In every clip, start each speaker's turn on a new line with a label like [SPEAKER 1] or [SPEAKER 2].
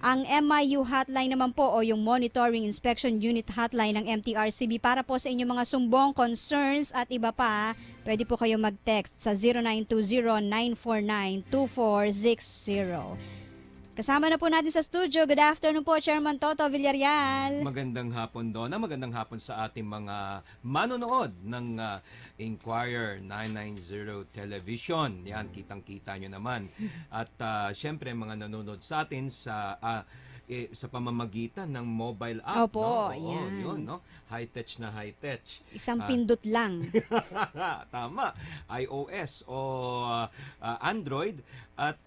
[SPEAKER 1] Ang MIU hotline naman po o yung Monitoring Inspection Unit hotline ng MTRCB para po sa inyong mga sumbong, concerns at iba pa, pwede po kayo mag-text sa 0920-949-2460. Kasama na po natin sa studio. Good afternoon po, Chairman Toto Villarreal.
[SPEAKER 2] Magandang hapon, Donna. Magandang hapon sa ating mga manonood ng Inquirer 990 Television. Yan, kitang-kita nyo naman. At syempre, mga nanonood sa atin sa pamamagitan ng mobile app.
[SPEAKER 1] Opo,
[SPEAKER 2] no?
[SPEAKER 1] yan.
[SPEAKER 2] Yun, no? High-tech na high-tech.
[SPEAKER 1] Isang pindot lang.
[SPEAKER 2] Tama. iOS o Android. At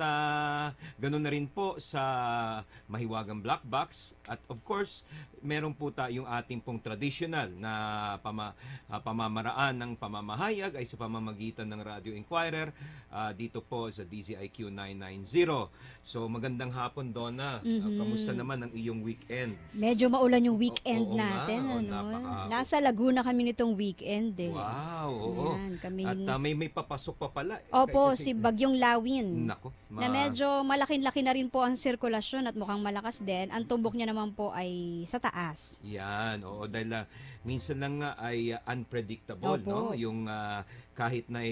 [SPEAKER 2] ganoon na rin po sa mahiwagang black box. At of course, meron po tayong ating pong traditional na pamamaraan ng pamamahayag ay sa pamamagitan ng Radio Inquirer dito po sa DZIQ 990. So magandang hapon, Donna. Kamusta naman ang iyong weekend?
[SPEAKER 1] Medyo maulan yung weekend
[SPEAKER 2] Oo
[SPEAKER 1] natin.
[SPEAKER 2] nga,
[SPEAKER 1] Nasa Laguna kami nitong weekend eh.
[SPEAKER 2] Wow, oo.
[SPEAKER 1] Yan, kami...
[SPEAKER 2] At may papasok pa pala.
[SPEAKER 1] Opo,
[SPEAKER 2] Kasi,
[SPEAKER 1] si Bagyong Lawin.
[SPEAKER 2] Nako,
[SPEAKER 1] Na medyo malaking-laki na rin po ang sirkulasyon at mukhang malakas din. Ang tumbok niya naman po ay sa taas.
[SPEAKER 2] Yan, oo, dahil minsan lang nga ay unpredictable,
[SPEAKER 1] Opo.
[SPEAKER 2] no? Yung kahit na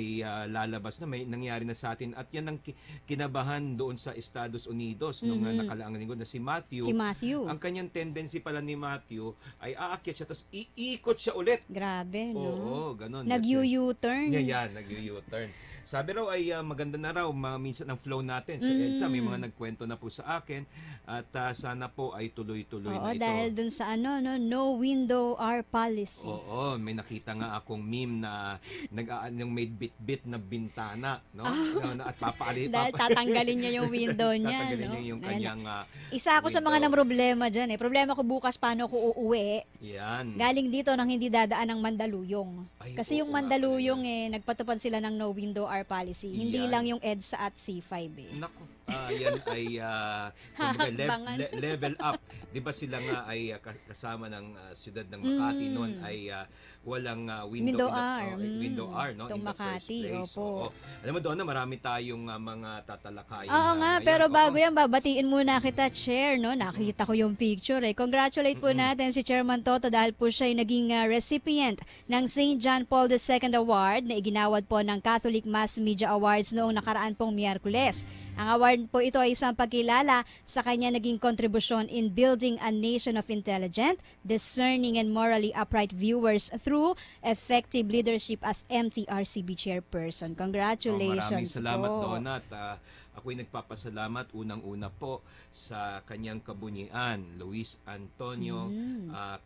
[SPEAKER 2] lalabas na may nangyari na sa atin at yan ang kinabahan doon sa Estados Unidos nung nakalaang linggo na si Matthew.
[SPEAKER 1] Si Matthew.
[SPEAKER 2] Ang kanyang tendency pala ni Matthew ay aakyat siya tapos iikot siya ulit.
[SPEAKER 1] Grabe, no?
[SPEAKER 2] Oo, ganun.
[SPEAKER 1] Nag-U-turn.
[SPEAKER 2] Yan, nag-U-turn. Sabi raw ay maganda na raw minsan ang flow natin sa EDSA. May mga nagkwento na po sa akin at sana po ay tuloy-tuloy
[SPEAKER 1] Oo,
[SPEAKER 2] na ito.
[SPEAKER 1] dahil dun sa no window our policy.
[SPEAKER 2] Oo, may nakita nga akong meme na yung may bit-bit na bintana, no? At
[SPEAKER 1] Dahil tatanggalin niya yung window niya,
[SPEAKER 2] tatanggalin
[SPEAKER 1] no?
[SPEAKER 2] niya yung kanyang
[SPEAKER 1] Isa ako sa mga
[SPEAKER 2] window.
[SPEAKER 1] problema dyan eh. Problema ko bukas paano ko uuwi.
[SPEAKER 2] Yan.
[SPEAKER 1] Galing dito nang hindi dadaan ng Mandaluyong.
[SPEAKER 2] Ay,
[SPEAKER 1] Kasi yung
[SPEAKER 2] oo nga
[SPEAKER 1] Mandaluyong nagpatupad sila ng no window our policy. Hindi
[SPEAKER 2] Yan.
[SPEAKER 1] lang yung EDSA at C5 eh.
[SPEAKER 2] Naku, yan ay level up. 'Di ba sila nga ay kasama ng siyudad ng Makati noon ay walang window
[SPEAKER 1] R.
[SPEAKER 2] Window R, no?
[SPEAKER 1] Itong
[SPEAKER 2] In the
[SPEAKER 1] Makati,
[SPEAKER 2] first place.
[SPEAKER 1] opo.
[SPEAKER 2] Oo. Alam mo doon na marami tayong mga tatalakayin.
[SPEAKER 1] Oo nga,
[SPEAKER 2] ngayon.
[SPEAKER 1] pero bago
[SPEAKER 2] Oo.
[SPEAKER 1] yan, babatiin muna kita, Chair, no? Nakita ko yung picture eh. Congratulate po natin si Chairman Toto dahil po siya ay naging recipient ng St. John Paul II Award na iginawad po ng Catholic Mass Media Awards noong nakaraan pong Miyerkules. Ang award po ito ay isang pagkilala sa kanya naging kontribusyon in building a nation of intelligent, discerning and morally upright viewers through effective leadership as MTRCB chairperson. Congratulations
[SPEAKER 2] Maraming salamat,
[SPEAKER 1] po.
[SPEAKER 2] Donna. At ako'y nagpapasalamat unang-una po sa kanyang kabunyian, Luis Antonio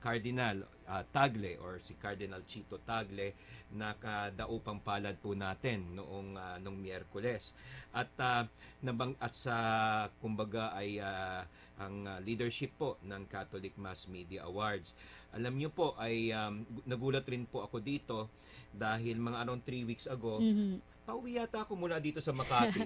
[SPEAKER 2] Cardinal Tagle or si Cardinal Chito Tagle na kadaupang palad po natin noong Miyerkules. At sa kumbaga ay ang leadership po ng Catholic Mass Media Awards. Alam niyo po ay nagulat rin po ako dito dahil mga around 3 weeks ago pauwi yata ako mula dito sa Makati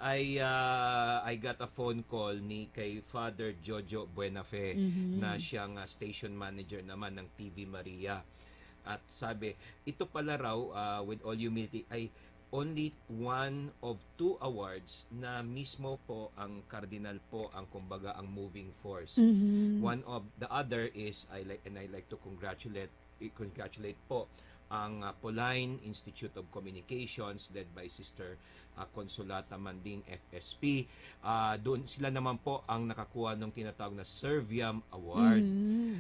[SPEAKER 2] I got a phone call kay Father Jojo Buenafe na siyang station manager naman ng TV Maria. At sabi, ito pala raw with all humility ay only one of 2 awards na mismo po ang cardinal po ang kumbaga ang moving force. One of the other is I like to congratulate po ang Pauline Institute of Communications led by Sister Consolata Manding FSP. Doon sila naman po ang nakakuha ng tinatawag na Serviam Award.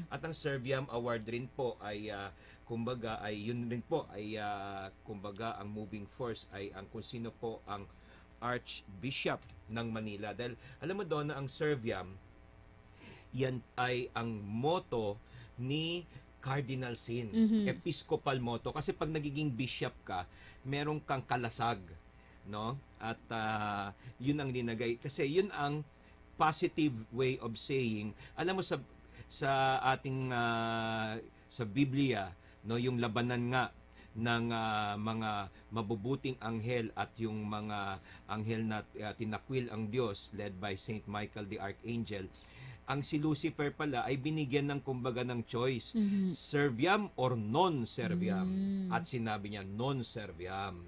[SPEAKER 2] At ang Serviam Award rin po ay kumbaga ay yun rin po ay kumbaga ang moving force ay ang kung sino po ang Archbishop ng Manila. Dahil alam mo doon na ang Serviam yan ay ang motto ni Cardinal Sin, episcopal motto. Kasi pag nagiging bishop ka, meron kang kalasag, no? At yun ang linagay. Kasi yun ang positive way of saying. Alam mo sa ating sa Biblia, no, yung labanan nga ng mga mabubuting anghel at yung mga anghel na tinakwil ang Diyos led by Saint Michael the Archangel. Ang si Lucifer pala ay binigyan ng kumbaga ng choice, serviam or non-serviam. At sinabi niya non-serviam.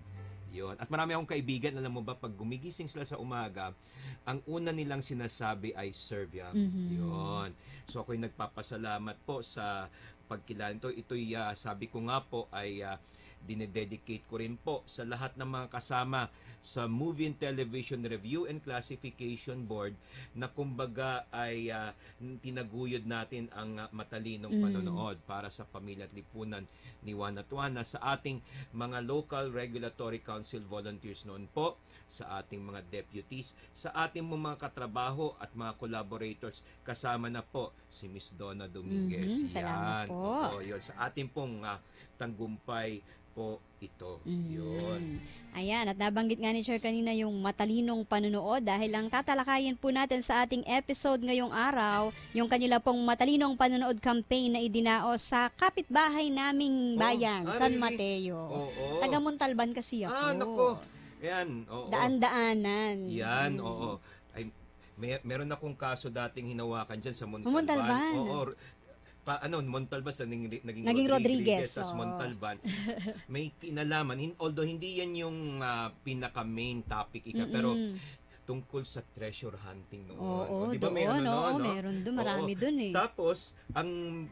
[SPEAKER 2] Yun. At marami akong kaibigan, alam mo ba, pag gumigising sila sa umaga, ang una nilang sinasabi ay Serviam. Yun. So ako'y nagpapasalamat po sa pagkilala nito. Ito'y sabi ko nga po ay dinededicate ko rin po sa lahat ng mga kasama sa Movie and Television Review and Classification Board na kumbaga ay tinaguyod natin ang matalinong panonood para sa pamilya at lipunan ni Juan at Juana, sa ating mga local regulatory council volunteers noon po, sa ating mga deputies, sa ating mga katrabaho at mga collaborators, kasama na po si Miss Donna Dominguez.
[SPEAKER 1] Salamat
[SPEAKER 2] Yan.
[SPEAKER 1] po.
[SPEAKER 2] Oo, yun. Sa ating pong tanggumpay po ito. Yun.
[SPEAKER 1] Ayan, at nabanggit nga ni Chair kanina yung matalinong panunood dahil lang tatalakayin po natin sa ating episode ngayong araw yung kanila pong matalinong panunood campaign na idinaos sa kapitbahay naming bayan, San
[SPEAKER 2] really?
[SPEAKER 1] Mateo.
[SPEAKER 2] Oo.
[SPEAKER 1] Taga Montalban kasi ako.
[SPEAKER 2] Nako. Yan, oo.
[SPEAKER 1] Daan-daanan.
[SPEAKER 2] Yan, oo. Ay, meron akong kaso dating hinawakan dyan sa Montalban.
[SPEAKER 1] Montalban.
[SPEAKER 2] Oo. Montalban sa
[SPEAKER 1] Naging Rodriguez.
[SPEAKER 2] Tapos Montalban. May kinalaman, although hindi yan yung pinaka-main topic, pero tungkol sa treasure hunting noon.
[SPEAKER 1] Oo,
[SPEAKER 2] Di ba may
[SPEAKER 1] doon,
[SPEAKER 2] no?
[SPEAKER 1] meron doon, marami doon eh.
[SPEAKER 2] Tapos, ang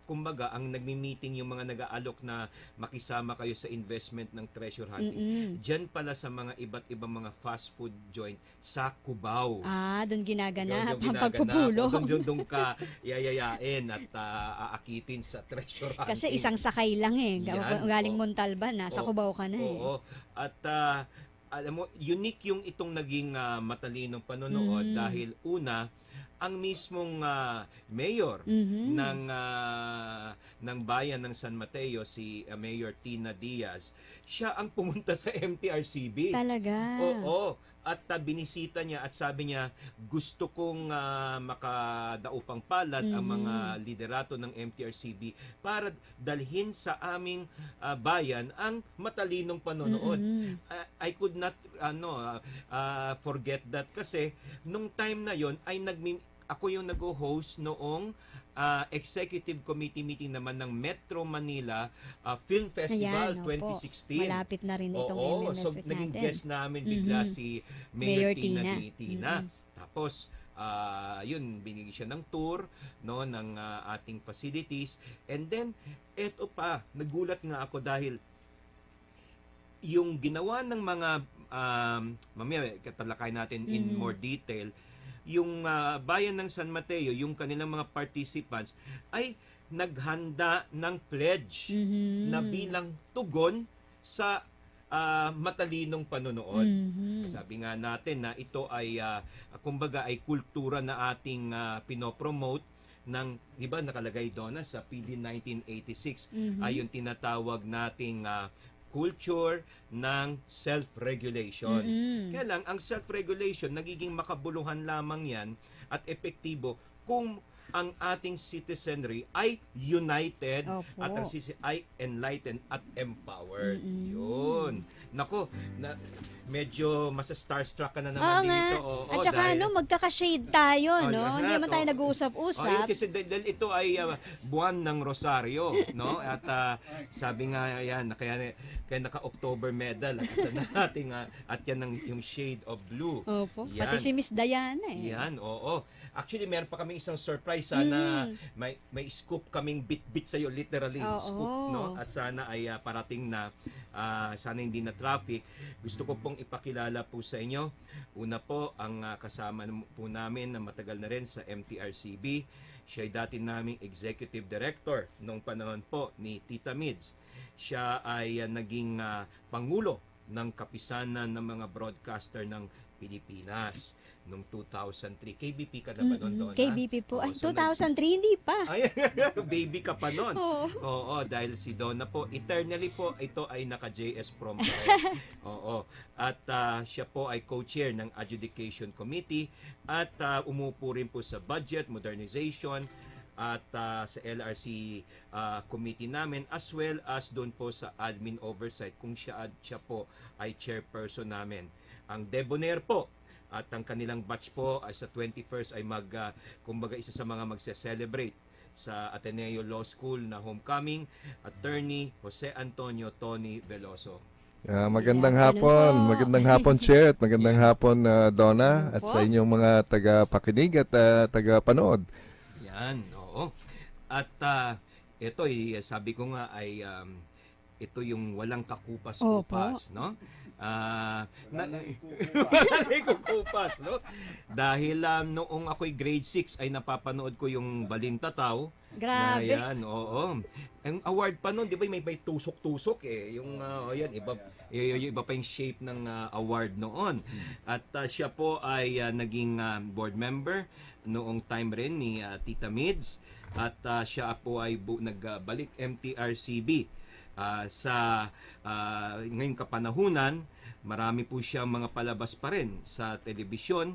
[SPEAKER 2] kumbaga, ang nagmi-meeting yung mga nag-aalok na makisama kayo sa investment ng treasure hunting. Diyan pala sa mga iba't ibang mga fast food joint sa Cubao.
[SPEAKER 1] Doon ginaganap
[SPEAKER 2] Yung
[SPEAKER 1] ang pagpupulong.
[SPEAKER 2] Doon ka yayayain at aakitin sa treasure hunting.
[SPEAKER 1] Kasi isang sakay lang eh.
[SPEAKER 2] Yan,
[SPEAKER 1] Galing Montalban, nasa Cubao ka na eh.
[SPEAKER 2] Oo. At alam mo, unique yung itong naging matalinong panonood dahil una, ang mismong mayor ng bayan ng San Mateo, si Mayor Tina Diaz, siya ang pumunta sa MTRCB.
[SPEAKER 1] Talaga?
[SPEAKER 2] Oo. At binisita niya at sabi niya, gusto kong makadaupang palad ang mga liderato ng MTRCB para dalhin sa aming bayan ang matalinong panonood. I could not forget that kasi nung time na yon ay ako yung nag-host noong executive committee meeting naman ng Metro Manila Film Festival 2016.
[SPEAKER 1] Malapit na rin itong MMFF
[SPEAKER 2] so
[SPEAKER 1] natin.
[SPEAKER 2] naging guest namin bigla si Mayor Tina. Tapos yun, binigyan siya ng tour ng ating facilities, and then eto pa, nagulat nga ako dahil yung ginawa ng mga mamaya katalakay natin in more detail, yung bayan ng San Mateo, yung kanilang mga participants ay naghanda ng pledge na bilang tugon sa matalinong panonood. Sabi nga natin na ito ay kumbaga ay kultura na ating pinopromote ng, di ba nakalagay doon sa PD 1986 ay yung tinatawag nating culture ng self-regulation. Kaya lang, ang self-regulation, nagiging makabuluhan lamang yan at epektibo kung ang ating citizenry ay united at ang ay enlightened at empowered. Yun. Nako, medyo masa-starstruck ka na naman dito.
[SPEAKER 1] At saka magkaka-shade tayo, no? Hindi naman tayo nag-uusap-usap.
[SPEAKER 2] Kasi dahil ito ay buwan ng Rosario, no? At sabi nga yan, kaya naka-October medal sa nating at yan yung shade of blue.
[SPEAKER 1] Opo.
[SPEAKER 2] Yan.
[SPEAKER 1] Pati si Miss Diana eh.
[SPEAKER 2] Yan, oo. Actually, meron pa kaming isang surprise. Sana may scoop kaming bit-bit sa'yo, literally. Scoop, no? At sana ay parating na, sana hindi na traffic. Gusto ko pong ipakilala po sa inyo. Una po, ang kasama po namin na matagal na rin sa MTRCB. Siya ay dati naming executive director nung panahon po ni Tita Mids. Siya ay naging pangulo ng kapisanan ng mga broadcaster ng Pilipinas noong 2003. KBP ka na ba doon?
[SPEAKER 1] KBP po. Ay, 2003, hindi pa.
[SPEAKER 2] Ay, baby ka pa noon. Oo, dahil si Donna po, eternally po, ito ay naka-JS prom pa rin. Oo. At siya po ay co-chair ng Adjudication Committee at umupo rin po sa Budget, Modernization, at sa LRC committee namin, as well as doon po sa Admin Oversight, kung siya po ay chairperson namin. Ang Debonair po, at ang kanilang batch po ay sa 21st ay kumbaga isa sa mga magse-celebrate sa Ateneo Law School na homecoming, Attorney Jose Antonio Tony Veloso.
[SPEAKER 3] Magandang
[SPEAKER 1] Ayan,
[SPEAKER 3] hapon.
[SPEAKER 1] ganun po.
[SPEAKER 3] Magandang hapon, Chair, at magandang hapon, Donna,
[SPEAKER 1] Ganun
[SPEAKER 3] at
[SPEAKER 1] po.
[SPEAKER 3] sa inyong mga taga-pakinig at taga-panood.
[SPEAKER 2] Yan, oo. At ito, sabi ko nga ay ito yung walang kakupas-kupas, no? Walang kukupas, no? Dahil noong ako'y grade 6 ay napapanood ko yung Balintataw.
[SPEAKER 1] Grabe.
[SPEAKER 2] Na yan, oo. Ang award pa noon, di ba may tusok-tusok eh. Yung, yan, iba pa yung shape ng award noon. At siya po ay naging board member noong time rin ni Tita Mids. At siya po ay nagbalik MTRCB. Sa ngayong kapanahunan, marami po siyang mga palabas pa rin sa telebisyon.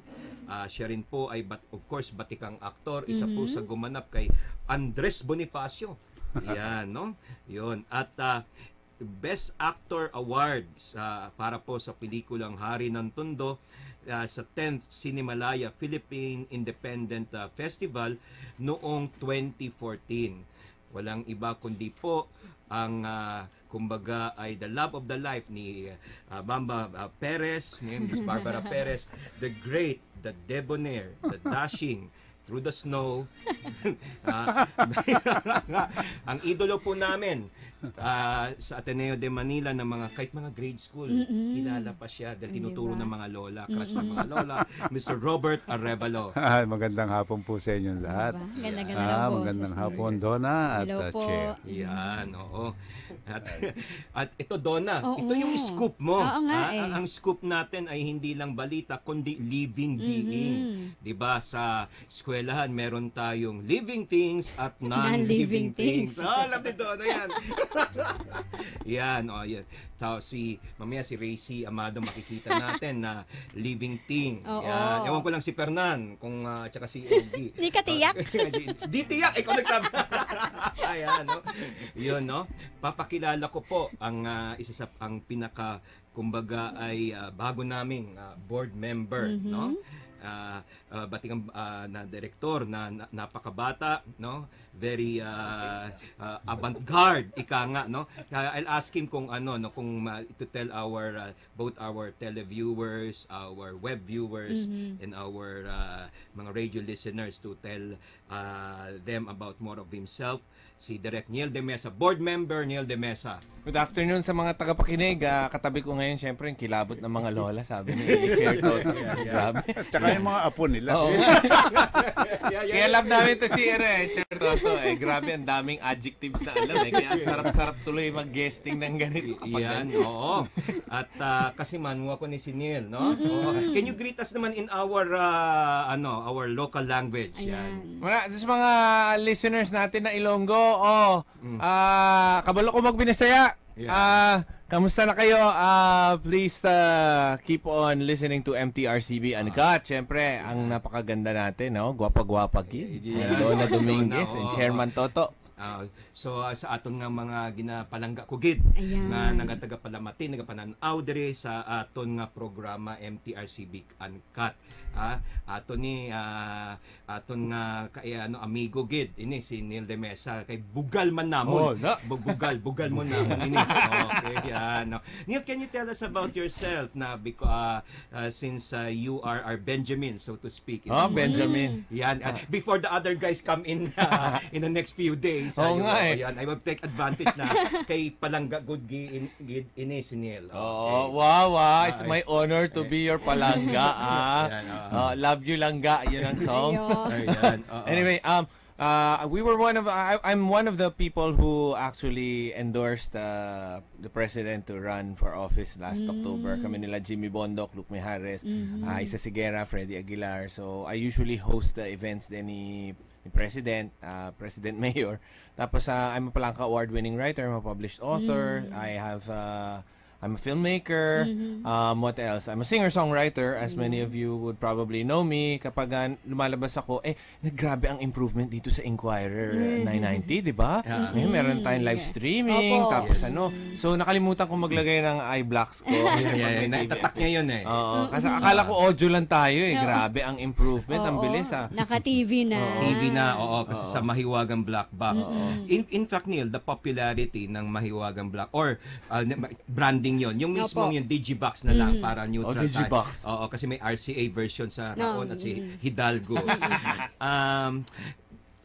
[SPEAKER 2] Siya rin po ay, of course, batikang aktor. Isa po sa gumanap kay Andres Bonifacio. Yan, no? Yun. At Best Actor Awards para po sa pelikulang Hari ng Tondo sa 10th Cinemalaya Philippine Independent Festival noong 2014. Walang iba kundi po ang kumbaga ay the love of the life ni Bamba Perez, ni Miss Barbara Perez, the great, the debonair, the dashing, through the snow. Ang idolo po namin sa Ateneo de Manila ng kahit mga grade school, kilala pa siya dahil tinuturo ng mga lola, crush ng mga lola, Mr. Robert Arevalo.
[SPEAKER 4] Magandang hapon po sa inyong lahat.
[SPEAKER 1] Ganda-ganda ng boses.
[SPEAKER 4] Magandang hapon, Donna at
[SPEAKER 1] Hello po.
[SPEAKER 4] Chair.
[SPEAKER 2] Yan, oo. At ito, Donna,
[SPEAKER 1] Oo.
[SPEAKER 2] ito yung scoop mo.
[SPEAKER 1] Oo nga eh.
[SPEAKER 2] Ang scoop natin ay hindi lang balita, kundi living being. 'Di ba? Sa eskwelahan, meron tayong living things at non-living
[SPEAKER 1] Non-living things.
[SPEAKER 2] things. Alam nito, ano yan? Yan, yan. So, mamaya si Racy Amado makikita natin na living thing.
[SPEAKER 1] Oo.
[SPEAKER 2] Yan. Ewan ko lang si Fernan, kung tsaka si Eddie.
[SPEAKER 1] Di ka tiyak?
[SPEAKER 2] Di tiyak, ikaw nagsabi. Ayan, no? Yun, no? Papakilala ko po ang isa sa pinaka kumbaga ay bago naming board member, no? Batikang na direktor na napakabata, no? Very avant-garde, ika nga, no? I'll ask him kung kung to tell both our televiewers, our web viewers, and our mga radio listeners to tell them about more of himself. Si Direk Niel de Mesa, board member Niel de Mesa.
[SPEAKER 5] Good afternoon sa mga tagapakinig. Katabi ko ngayon, syempre, yung kilabot ng mga lola, sabi ni Chair Toto. Grabe.
[SPEAKER 4] Tsaka yung mga apo nila.
[SPEAKER 5] Oo. Kaya love namin to si Chair Toto. Grabe, ang daming adjectives na alam. Kaya ang sarap-sarap tuloy mag-guesting ng ganito.
[SPEAKER 2] Yan, oo. At kasi manuwa ko ni si Neil, no? Oo. Can you greet us naman in our our local language? Yan.
[SPEAKER 5] Sa mga listeners natin na Ilonggo, kabalo ko magbinasaya. Kamusta na kayo? Please keep on listening to MTRCB Uncut. Siyempre, ang napakaganda natin, no? Gwapa-gwapa kid. Donna Dominguez and Chairman Toto.
[SPEAKER 2] So sa aton nga mga ginapalangga ko gid nga nagataga-palamati, nagapananaw diri sa aton nga programa MTRCB Uncut. Aton nga kay amigo gid ini si Neil de Mesa kay bugal man namon. Bugal mo namon ini. Okay, yan. Neil, can you tell us about yourself na because since you are our Benjamin, so to speak.
[SPEAKER 5] Benjamin.
[SPEAKER 2] Yan. Before the other guys come in in the next few days. Yan, I will take advantage na kay palangga good ini si Neil.
[SPEAKER 5] Wow. It's my honor to be your palangga. Love you langga, yun ang song. Anyway, I'm one of the people who actually endorsed the president to run for office last October. Kami nila Jimmy Bondoc, Luke Mijares, Isa Sigera, Freddy Aguilar. So I usually host the events din ni President Mayor. Tapos I'm a Palangka award-winning writer, I'm a published author. I'm a filmmaker. What else? I'm a singer-songwriter, as many of you would probably know me. Kapag lumalabas ako, grabe ang improvement dito sa Inquirer 990, di ba? Ngayon meron tayong live streaming, tapos So, nakalimutan ko maglagay ng eye blocks ko.
[SPEAKER 2] Naitatak niya yun eh.
[SPEAKER 5] Kasi akala ko audio lang tayo eh. Grabe ang improvement, ang bilis
[SPEAKER 1] Naka-TV na.
[SPEAKER 2] TV na, kasi sa Mahiwagang Black Box. In fact, Neil, the popularity ng Mahiwagang Black or branding feeling yon. Yung mismo
[SPEAKER 1] Opo.
[SPEAKER 2] yung Digibox na lang para neutral time.
[SPEAKER 5] Digibox.
[SPEAKER 2] Oo, kasi may RCA version sa
[SPEAKER 1] No.
[SPEAKER 2] Raon at si Hidalgo.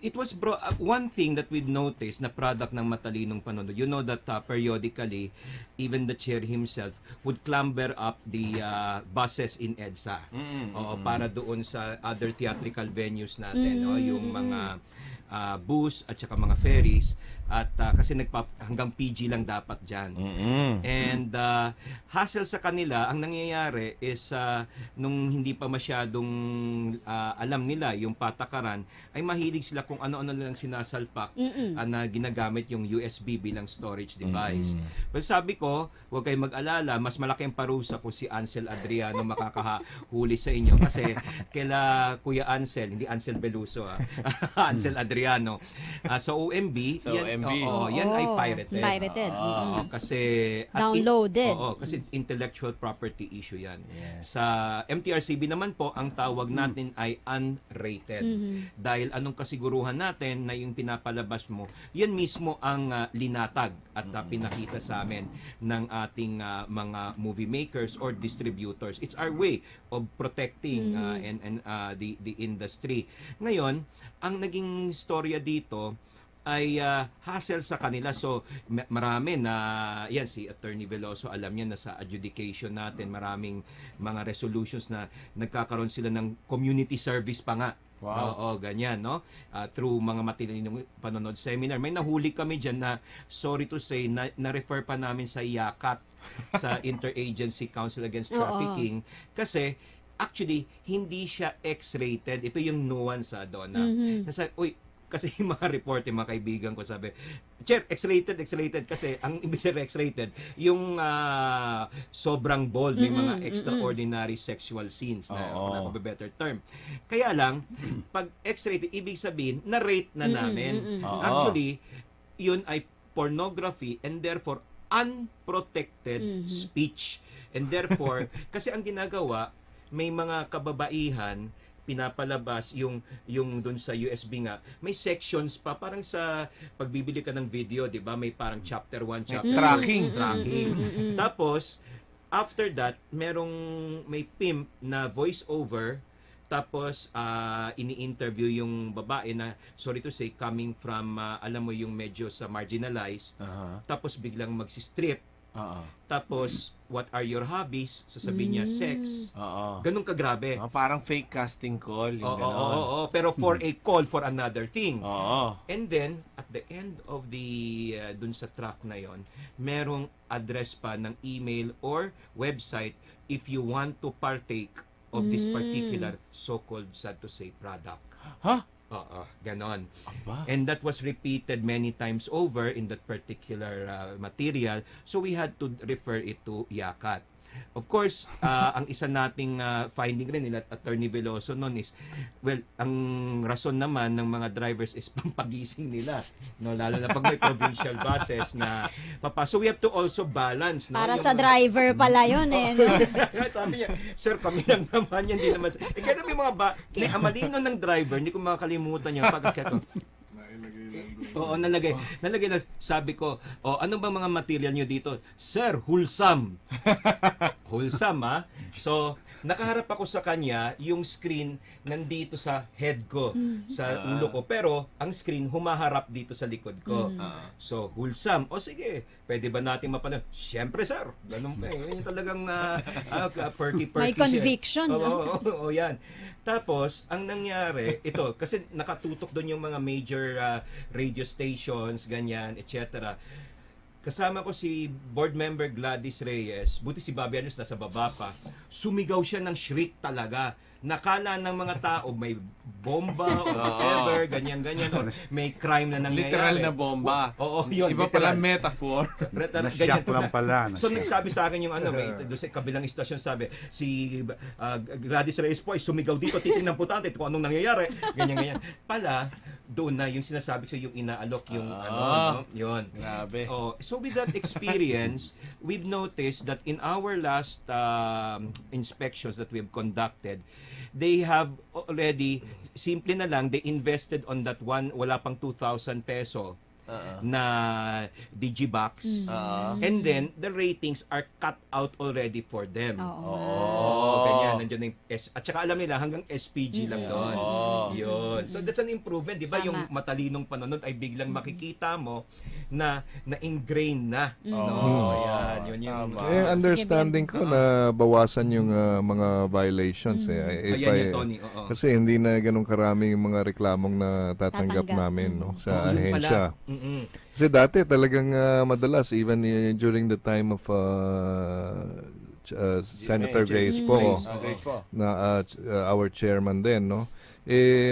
[SPEAKER 2] It was one thing that we've noticed na product ng matalinong panonood. You know that periodically, even the chair himself would clamber up the buses in EDSA. Oo, para doon sa other theatrical venues natin, no? Yung mga bus at saka mga ferries at kasi hanggang PG lang dapat diyan. And hassle sa kanila, ang nangyayari is nung hindi pa masyadong alam nila yung patakaran, ay mahilig sila kung ano-ano lang sinasalpak na ginagamit yung USB bilang storage device. Well, sabi ko, huwag kayong mag-alala, mas malaki ang parusa kung si Ansel Adriano makakahuli sa inyo kasi kaila Kuya Ansel, hindi Ansel Beluso, Ansel Adriano. Sa OMB,
[SPEAKER 5] Sa OMB.
[SPEAKER 2] yan ay pirated.
[SPEAKER 1] Pirated.
[SPEAKER 2] Oo, kasi
[SPEAKER 1] Downloaded.
[SPEAKER 2] kasi intellectual property issue 'yan.
[SPEAKER 5] Yes.
[SPEAKER 2] Sa MTRCB naman po, ang tawag natin ay unrated. Dahil anong kasiguruhan natin na yung pinapalabas mo, yan mismo ang linatag at pinakita sa amin ng ating mga movie makers or distributors. It's our way of protecting and the industry. Ngayon, ang naging storya dito ay hassle sa kanila. So, marami na, yan, si Attorney Veloso, alam niya na sa adjudication natin, maraming mga resolutions na nagkakaroon sila ng community service pa nga.
[SPEAKER 5] Wow.
[SPEAKER 2] Oo, ganyan, no? Through mga matininong panonood seminar. May nahuli kami dyan na, sorry to say, na-refer pa namin sa IACAT, sa Interagency Council Against Trafficking, kasi, actually, hindi siya X-rated. Ito yung nuance, Donna. Kasi yung mga report, yung mga kaibigan ko sabi, Chair, X-rated kasi ang ibig sabihin X-rated, yung sobrang bold, may mga extraordinary sexual scenes na wala pa better term. Kaya lang, pag X-rated, ibig sabihin, na-rate na namin. Actually, yun ay pornography and therefore unprotected speech. And therefore, kasi ang ginagawa, may mga kababaihan pinapalabas yung doon sa USB nga, may sections pa parang sa pagbibili ka ng video, 'di ba? May parang chapter 1, chapter 2,
[SPEAKER 5] tracking.
[SPEAKER 2] Tapos after that, may pimp na voice over, tapos ini-interview yung babae na, sorry to say, coming from alam mo yung medyo sa marginalized. Tapos biglang magsi-strip. Tapos, what are your hobbies? Sasabihin niya, sex. Ganun kagrabe.
[SPEAKER 5] Parang fake casting call. Yung
[SPEAKER 2] Oo. Pero for a call for another thing.
[SPEAKER 5] Oo.
[SPEAKER 2] And then, at the end of the, dun sa track na yon, merong address pa ng email or website if you want to partake of this particular so-called, sad to say, product.
[SPEAKER 5] Huh?
[SPEAKER 2] Oo, ganon.
[SPEAKER 5] Aba.
[SPEAKER 2] And that was repeated many times over in that particular material. So we had to refer it to IACAT. Of course, ang isa nating finding rin nila Attorney Veloso noon is, well, ang rason naman ng mga drivers is pampagising nila. No, lalo na pag may provincial buses na so we have to also balance. No,
[SPEAKER 1] Para sa driver pala yun eh. No?
[SPEAKER 2] Sabi niya, sir, kami lang naman yan, hindi naman. Kaya may mga ang malino ng driver, hindi ko makakalimutan yan pagkakit ko. Oo, nalagay na, sabi ko, ano ba mga material nyo dito? Sir, wholesome. Wholesome, ha? So, nakaharap ako sa kanya, yung screen nandito sa head ko, sa ulo ko. Pero, ang screen humaharap dito sa likod ko. So, wholesome. O sige, pwede ba natin mapanood? Siyempre, sir. Ganun pa eh. Yung talagang perky-perky
[SPEAKER 1] May conviction.
[SPEAKER 2] Oo, yan. Tapos, ang nangyari, ito, kasi nakatutok doon yung mga major radio stations, ganyan, etc. Kasama ko si board member Gladys Reyes, buti si Bobby Anos nasa baba pa, sumigaw siya ng shriek talaga. Nakala ng mga tao may bomba o whatever, ganyan-ganyan, or may crime na nangyayari.
[SPEAKER 5] Literal na bomba.
[SPEAKER 2] Oo, yun.
[SPEAKER 5] Iba pala metaphor.
[SPEAKER 4] Na-shock lang pala.
[SPEAKER 2] So nagsabi sa akin yung doon sa kabilang istasyon, sabi, si Gladys Reyes po ay sumigaw dito, titingnan po natin kung anong nangyayari. Ganyan-ganyan. Pala, doon na yung sinasabi ko yung inaalok yung yun.
[SPEAKER 5] Grabe.
[SPEAKER 2] So with that experience, we've noticed that in our last inspections that we've conducted, they have already, simple na lang, they invested on that one, wala pang 2,000 peso na digibox. And then, the ratings are cut out already for them. Ganyan. Nandiyan na yung at saka alam nila, hanggang SPG lang doon. Yun. So, that's an improvement. Di ba? Yung matalinong panonood ay biglang makikita mo na na-ingrain na. Yan. Yun yung...
[SPEAKER 3] Understanding ko na bawasan yung mga violations.
[SPEAKER 2] Ayan yung Tony.
[SPEAKER 3] Kasi hindi na ganun karami yung mga reklamong na tatanggap namin sa ahensya. Kasi dati talagang madalas, even during the time of Senator Grace po, na our chairman din, no?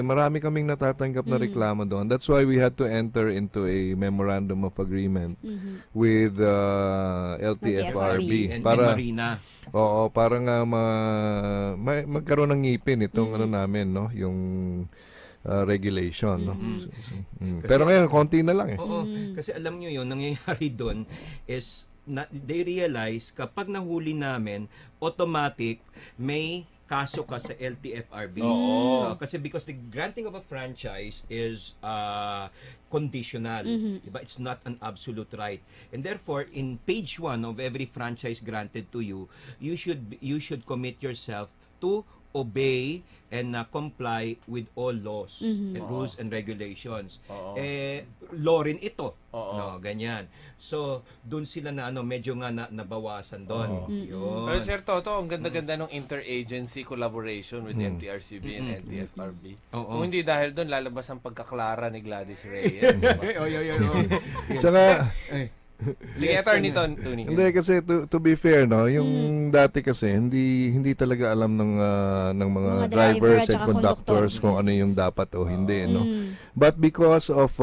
[SPEAKER 3] Marami kaming natatanggap na reklamo doon. That's why we had to enter into a memorandum of agreement with LTFRB
[SPEAKER 2] para Marina.
[SPEAKER 3] Oo, para nga magkaroon ng ngipin itong ano namin, no, yung regulation, no. Pero ngayon konti na lang
[SPEAKER 2] Kasi alam niyo 'yon, nangyayari doon is they realize kapag nahuli namin, automatic may kaso ka sa LTFRB. Kasi because the granting of a franchise is conditional. Diba? It's not an absolute right. And therefore, in page 1 of every franchise granted to you, you should commit yourself to obey and comply with all laws and rules and regulations. Law rin ito. No, ganyan. So, doon sila na medyo nga nabawasan doon. Yun.
[SPEAKER 5] Pero Sir Toto, ang ganda-ganda ng interagency collaboration with NTRCB and LTFRB. Kung hindi dahil doon, lalabas ang pagkaklara ni Gladys Reyes.
[SPEAKER 3] Tsaka,
[SPEAKER 5] sige, Attorney Tony.
[SPEAKER 3] Hindi kasi to be fair, no, yung dati kasi hindi talaga alam ng mga drivers and conductors kung ano yung dapat o hindi, no. But because of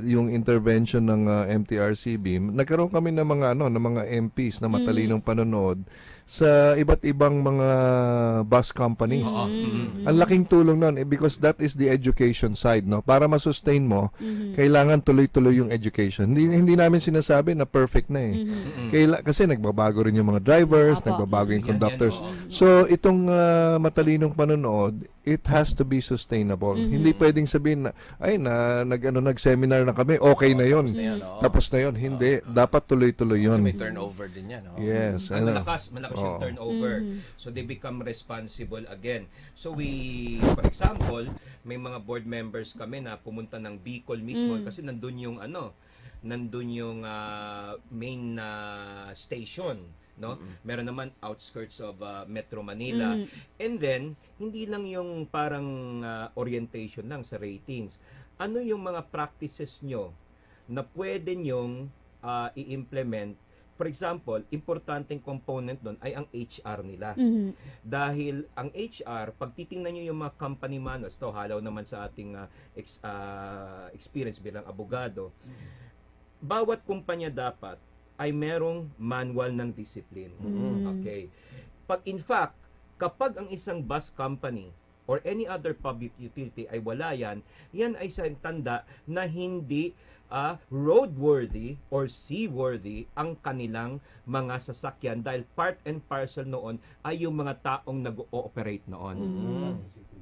[SPEAKER 3] yung intervention ng MTRCB, nagkaroon kami ng mga MPs na matalinong panonood sa iba't ibang mga bus companies. Ang laking tulong nun because that is the education side, no. Para ma-sustain mo, kailangan tuloy-tuloy yung education. Hindi namin sinasabi na perfect na kasi nagbabago rin yung mga drivers, nagbabago yung conductors. So itong matalinong panonood, it has to be sustainable. Hindi pwedeng sabihin na nag-seminar na kami, okay na 'yon. Tapos na 'yon. Hindi, dapat tuloy-tuloy 'yon.
[SPEAKER 5] May turnover din 'yan,
[SPEAKER 3] Yes.
[SPEAKER 2] Malakas yung turnover. So they become responsible again. So for example, may mga board members kami na pumunta ng Bicol mismo kasi nandun yung main station, no? Meron naman outskirts of Metro Manila. And then hindi lang yung parang orientation lang sa ratings. Ano yung mga practices nyo na pwede nyong i-implement? For example, importanteng component doon ay ang HR nila. Dahil ang HR, pag titingnan nyo yung mga company manuals, to halaw naman sa ating experience bilang abogado, bawat kumpanya dapat ay merong manual ng discipline. Okay. In fact, kapag ang isang bus company or any other public utility ay wala yan ay sa tanda na hindi roadworthy or seaworthy ang kanilang mga sasakyan dahil part and parcel noon ay yung mga taong nag-ooperate noon.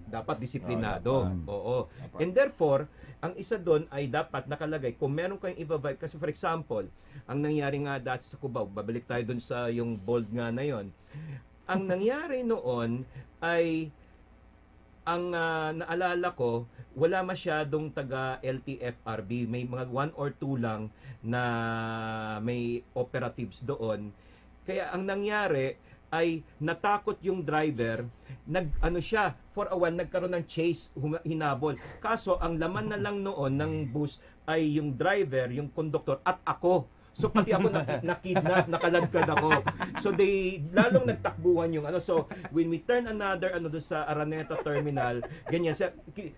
[SPEAKER 2] Dapat disiplinado. Oo. And therefore, ang isa doon ay dapat nakalagay kung meron kayong i-vibe. Kasi for example, ang nangyari nga dati sa Cubao, babalik tayo doon sa yung bold nga na yon. Ang nangyari noon ay ang naalala ko, wala masyadong taga LTFRB. May mga 1 or 2 lang na may operatives doon. Kaya ang nangyari ay natakot yung driver, for a while, nagkaroon ng chase, hinabol. Kaso, ang laman na lang noon ng bus ay yung driver, yung conductor, at ako. So pati ako nakidnap, nakaladkad ako. So lalong nagtakbuhan yung So when we turn another doon sa Araneta Terminal, ganyan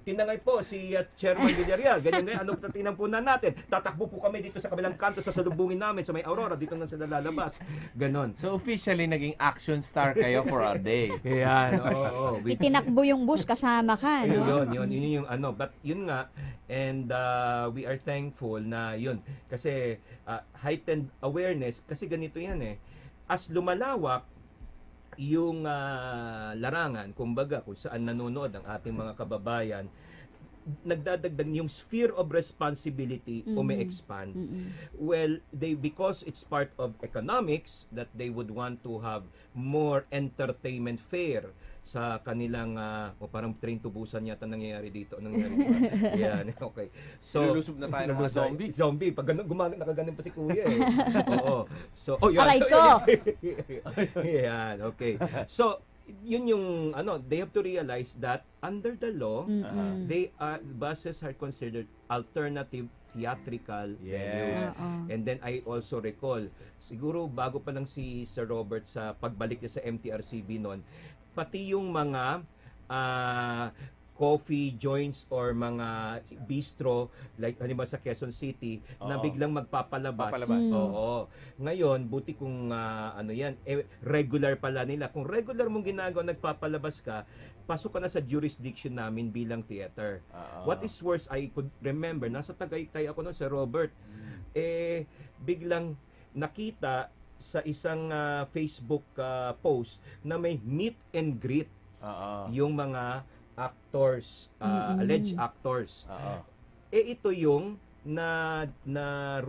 [SPEAKER 2] tinangay po si Chairman Villarreal, ganyan tingnan po natin. Tatakbo po kami dito sa kabilang kanto sa salubungin namin sa may Aurora, dito na sila lalabas. Ganon.
[SPEAKER 5] So officially naging action star kayo for a day.
[SPEAKER 2] Yan,
[SPEAKER 1] Itinakbo yung bus kasama ka, no?
[SPEAKER 2] Yun yung but yun nga, and we are thankful na yun kasi heightened awareness kasi ganito yan as lumalawak yung larangan, kumbaga kung saan nanonood ang ating mga kababayan, nagdadagdag yung sphere of responsibility umi-expand. Well, because it's part of economics that they would want to have more entertainment fair sa kanilang parang train to Busan yata nangyayari dito. Yan, okay. So,
[SPEAKER 5] lulusob na tayo ng mga zombie.
[SPEAKER 2] Zombie. Pag nakaganon pa si Kuya eh. Oo. So, yan.
[SPEAKER 1] Aray ko!
[SPEAKER 2] Yan, okay. So, yun yung they have to realize that under the law buses are considered alternative theatrical venues. And then I also recall, siguro bago pa lang si Sir Robert sa pagbalik niya sa MTRCB noon, pati yung mga coffee joints or mga bistro like halimbawa sa Quezon City na biglang magpapalabas. Oo. Ngayon, buti kung regular pala nila. Kung regular mong ginagawa, nagpapalabas ka, pasok ka na sa jurisdiction namin bilang theater. What is worse, I could remember, nasa Tagaytay ako noon sa Robert, biglang nakita sa isang Facebook post na may meet and greet yung mga actors, alleged actors. Ito yung na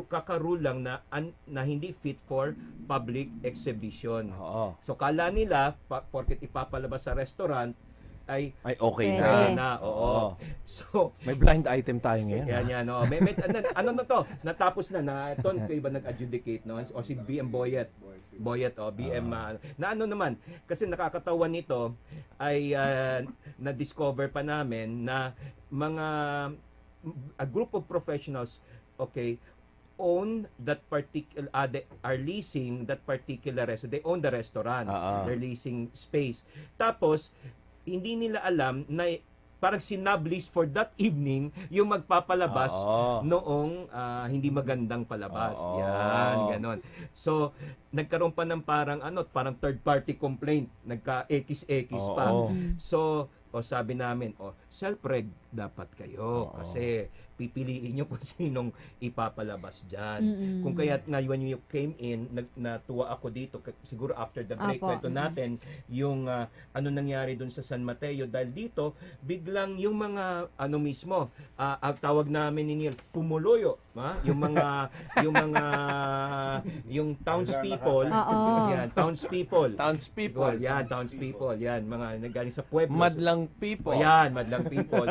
[SPEAKER 2] kakarule lang na hindi fit for public exhibition. So kala nila porket ipapalabas sa restaurant ay
[SPEAKER 5] okay
[SPEAKER 2] na. Oo. So
[SPEAKER 5] may blind item tayo ngayon.
[SPEAKER 2] Yan. Ano na to? Natapos na ito iba nag-adjudicate no o si BM Boyet, BM na naman kasi nakakatawa nito ay na-discover pa namin na a group of professionals own that particular they are leasing that particular restaurant. They own the restaurant. They're leasing space. Tapos hindi nila alam na parang sinablis for that evening yung magpapalabas noong hindi magandang palabas. Yan, ganon. So, nagkaroon pa ng parang third party complaint, nagka-ekis-ekis pa. So, sabi namin, self-reg dapat kayo kasi pipiliin nyo kung sinong ipapalabas dyan. Kung kaya nga when you came in, natuwa ako dito, siguro after the break, kwento natin yung nangyari dun sa San Mateo. Dahil dito, biglang yung mga mismo, ang tawag namin ni Neil, pumuloyo. Yung townspeople, yan, townspeople. Yan, mga nagaling sa pueblo.
[SPEAKER 5] Madlang people.
[SPEAKER 2] Yan, madlang people.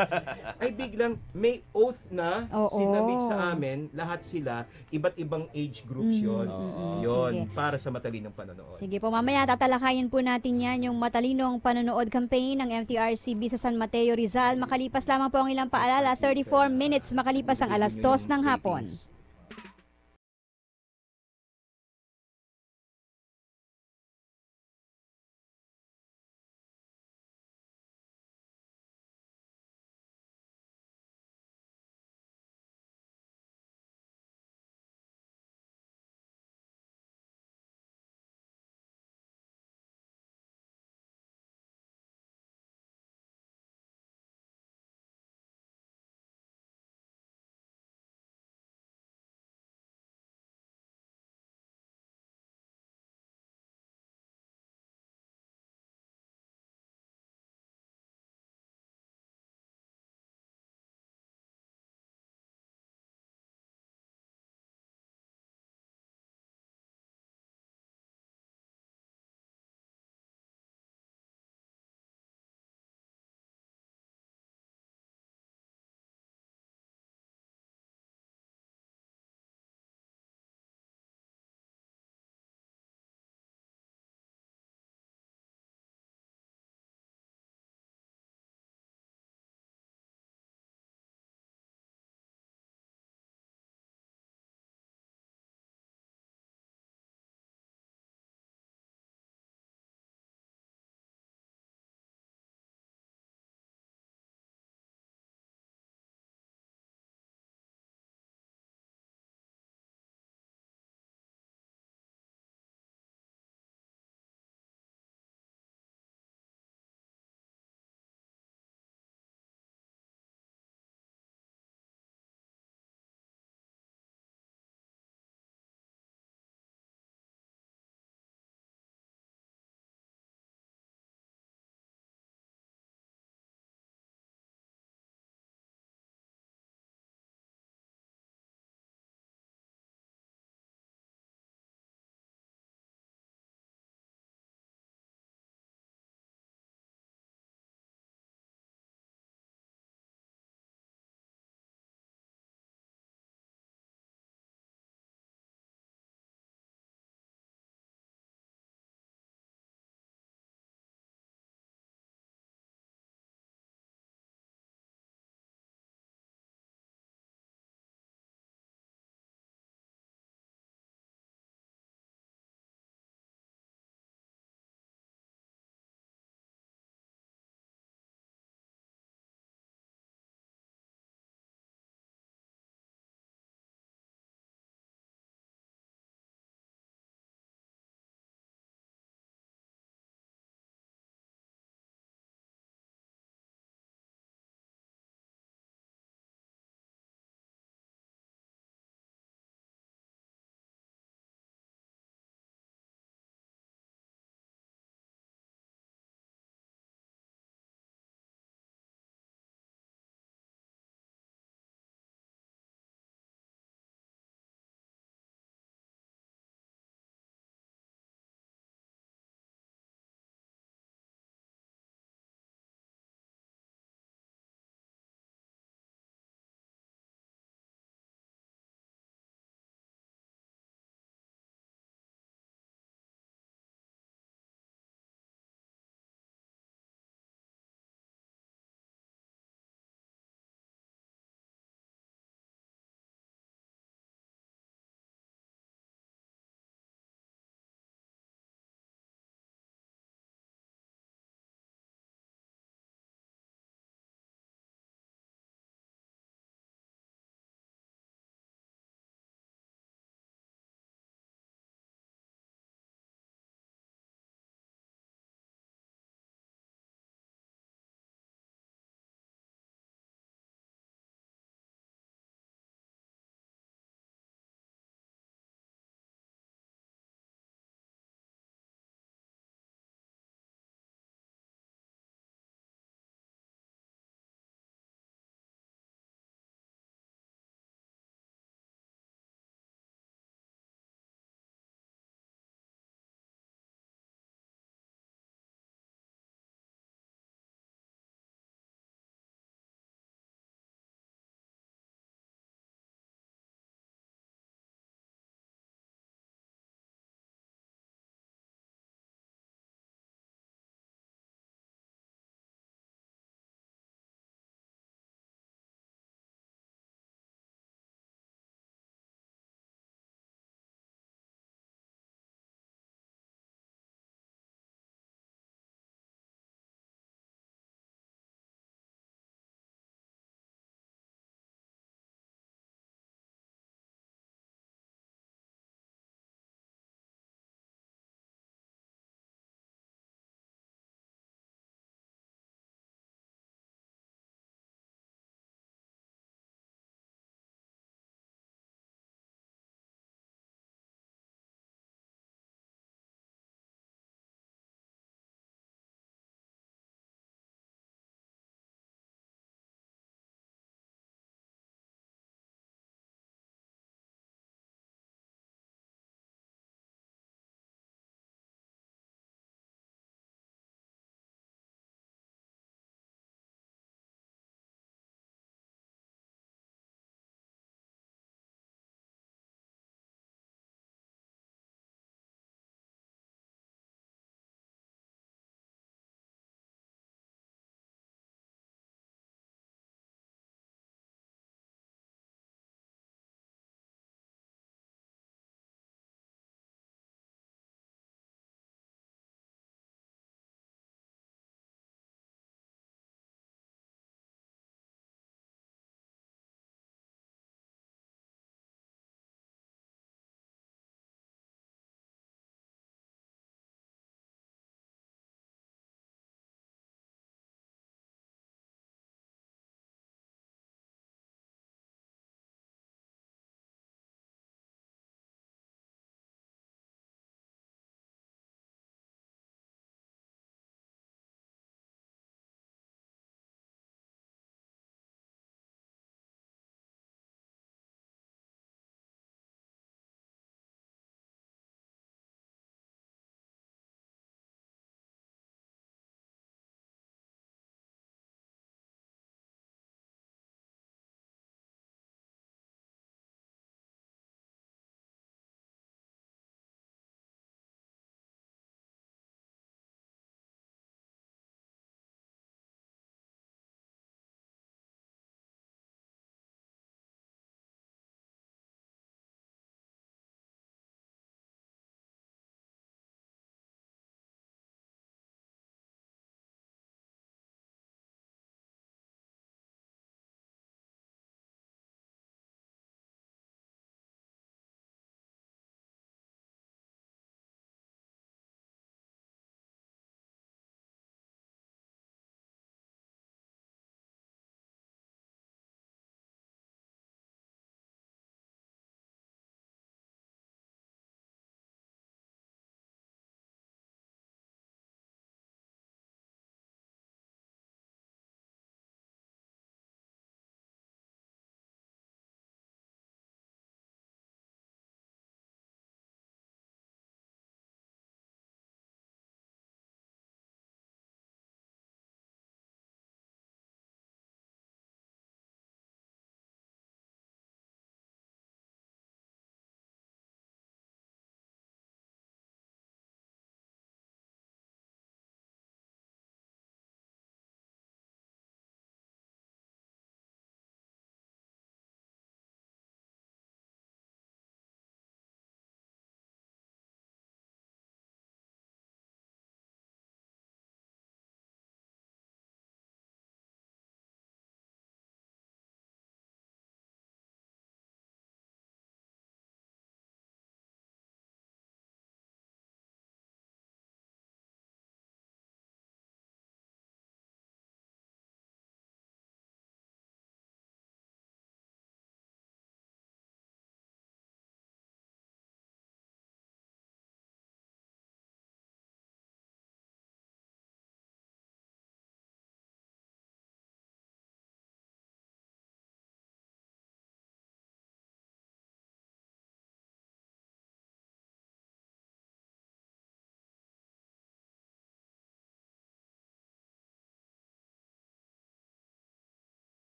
[SPEAKER 2] Ay biglang may oath na sinabit sa amin, lahat sila, iba't ibang age groups yon. Para sa matalinong panonood.
[SPEAKER 1] Sige po, mamaya tatalakayin po natin yan, yung matalinong panonood campaign ng MTRCB sa San Mateo, Rizal. Makalipas lamang po ang ilang paalala, 34 minutes makalipas ang alas 2 ng hapon.